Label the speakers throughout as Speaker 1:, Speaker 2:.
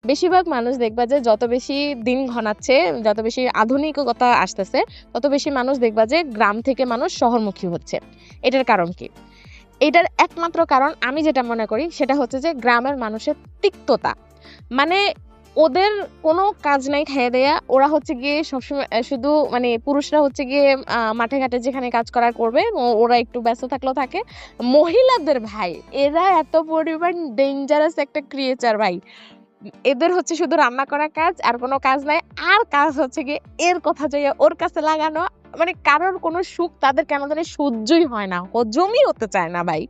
Speaker 1: বেশিরভাগ মানুষ দেখবা যে যত বেশি দিন ঘনাচ্ছে, যত বেশি আধুনিকতা আসতেছে, তত বেশি মানুষ দেখবা যে গ্রাম থেকে মানুষ শহরমুখী হচ্ছে। এটার কারণ কি? এটার একমাত্র কারণ আমি যেটা মনে করি সেটা হচ্ছে যে গ্রামের মানুষের তিক্ততা। মানে ওদের কোনো কাজ নাই খাইয়ে দেয়া, ওরা হচ্ছে গিয়ে সবসময় শুধু মানে পুরুষরা হচ্ছে গিয়ে মাঠে ঘাটে যেখানে কাজ করার করবে, ওরা একটু ব্যস্ত থাকলেও থাকে। মহিলাদের ভাই, এরা এত পরিমাণ ডেঞ্জারাস একটা ক্রিয়েচার ভাই। এদের হচ্ছে শুধু রান্না করা কাজ, আর কোনো কাজ নাই। আর কাজ হচ্ছে গিয়ে এর কথা যাইয়া ওর কাছে লাগানো। মানে কারোর কোনো সুখ তাদের কেন জানি সহ্যই হয় না, হজমই হতে চায় না ভাই।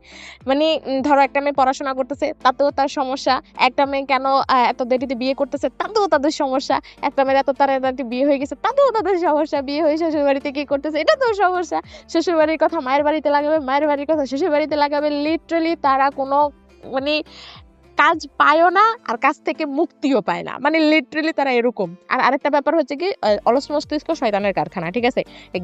Speaker 1: মানে ধরো একটা মেয়ে পড়াশোনা করতেছে, তাতেও তার সমস্যা। একটা মেয়ে কেন এত দেরিতে বিয়ে করতেছে, তাতেও তাদের সমস্যা। একটা মেয়ের এত তাড়াতাড়ি বিয়ে হয়ে গেছে, তাতেও তাদের সমস্যা। বিয়ে হয়ে শ্বশুর বাড়িতে কি করতেছে, এটা তো সমস্যা। শ্বশুর বাড়ির কথা মায়ের বাড়িতে লাগাবে, মায়ের বাড়ির কথা শ্বশুর বাড়িতে লাগাবে। লিটারালি তারা কোনো মানে কাজ পায়ও না, আর কাজ থেকে মুক্তিও পায় না। মানে লিটারালি তারা এরকম। আর আরেকটা ব্যাপার হচ্ছে কি, অলস মস্তিষ্ক শয়তানের কারখানা, ঠিক আছে?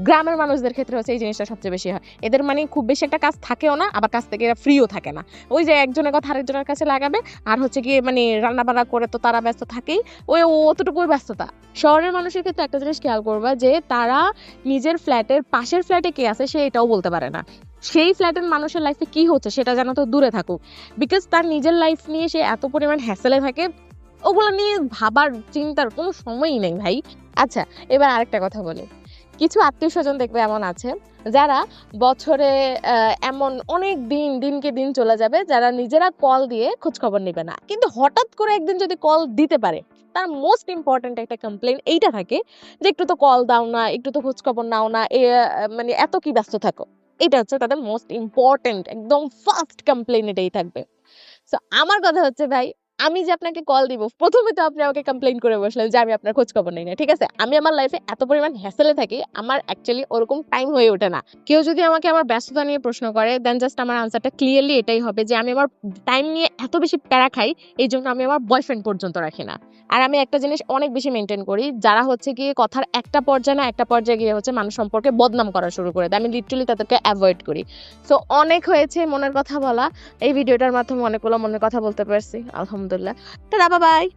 Speaker 1: গ্রামের মানুষদের ক্ষেত্রে হচ্ছে এই জিনিসটা সবচেয়ে বেশি হয়। এদের মানে খুব বেশি একটা কাজ থাকেও না, আবার কাজ থেকে এরা ফ্রিও থাকে না। ওই যে একজনের কথা আরেকজনের কাছে লাগাবে, আর হচ্ছে কি মানে রান্না বান্না করে তো তারা ব্যস্ত থাকেই, ওই অতটুকুই ব্যস্ততা। শহরের মানুষের ক্ষেত্রে একটা জিনিস খেয়াল করবা যে তারা নিজের ফ্ল্যাটের পাশের ফ্ল্যাটে কে আছে সে এটাও বলতে পারে না। সেই ফ্ল্যাটের মানুষের লাইফে কি হচ্ছে সেটা যেন তো দূরে থাকুক, বিকজ তার নিজের লাইফ নিয়ে সে এত পরিমাণ হ্যাসেলে থাকে, ওগুলো নিয়ে ভাবার চিন্তার কোনো সময়ই নেই ভাই। আচ্ছা, এবার আরেকটা কথা বলি। কিছু আত্মীয় স্বজন দেখবে এমন আছে যারা বছরে এমন অনেক দিনকে দিন চলে যাবে, যারা নিজেরা কল দিয়ে খোঁজ খবর নেবে না, কিন্তু হঠাৎ করে একদিন যদি কল দিতে পারে, তার মোস্ট ইম্পর্টেন্ট একটা কমপ্লেন এইটা থাকে যে একটু তো কল দাও না, একটু তো খোঁজ খবর নাও না, মানে এত কি ব্যস্ত থাকো। এটা হচ্ছে তাদের মোস্ট ইম্পর্টেন্ট, একদম ফার্স্ট কমপ্লেন এটাই থাকবে। সো আমার কথা হচ্ছে ভাই, আমি যে আপনাকে কল দিব, প্রথমে তো আপনি আমাকে কমপ্লেইন করে বসলেন যে আমি আপনার খোঁজ খবর নেই না, ঠিক আছে? আমি আমার লাইফে এত পরিমাণ হ্যাসেলে থাকি, আমার অ্যাকচুয়ালি ওরকম টাইম হয়ে ওঠে না। কেউ যদি আমাকে আমার ব্যস্ততা নিয়ে প্রশ্ন করে, দেন জাস্ট আমার আনসারটা ক্লিয়ারলি এটাই হবে যে আমি আমার টাইম নিয়ে এত বেশি প্যারা খাই, এই জন্য আমি আমার বয়ফ্রেন্ড পর্যন্ত রাখি না। আর আমি একটা জিনিস অনেক বেশি মেনটেন করি, যারা হচ্ছে গিয়ে কথার একটা পর্যায়ে না একটা পর্যায়ে গিয়ে হচ্ছে মানুষ সম্পর্কে বদনাম করা শুরু করে দেয়, আমি লিটারালি তাদেরকে অ্যাভয়েড করি। সো অনেক হয়েছে মনের কথা বলা, এই ভিডিওটার মাধ্যমে অনেকগুলো মনের কথা বলতে পারছি, আলহামদুলিল্লাহ। Tata, bye bye.